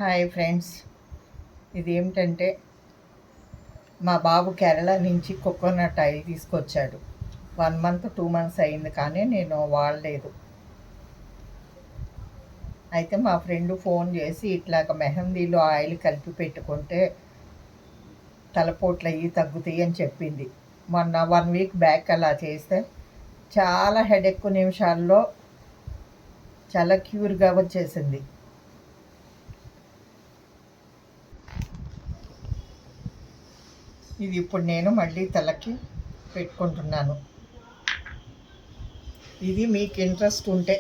Hi friends, ఇదేమిటంటే మా బాబు కేరళ నుంచి coconut oil తీసుకొచ్చాడు. 1 మంత్ 2 మంత్స్ అయింది, కానీ నేను వాడలేదు. అయితే మా ఫ్రెండ్ ఫోన్ చేసి ఇట్లాగ మెహందీలో ఆయిల్ కలిపి పెట్టుకుంటే తలపోట్లు అయ్యి తగ్గుతాయి అని చెప్పింది. మొన్న 1 వీక్ బ్యాక్ అలా చేస్తే చాలా హెడేక్ నిమిషాల్లో చాలా క్యూర్గా వచ్చేసింది. ఇది ఇప్పుడు నేను మళ్ళీ తలకి పెట్టుకుంటున్నాను. ఇది మీకు ఇంట్రెస్ట్ ఉంటే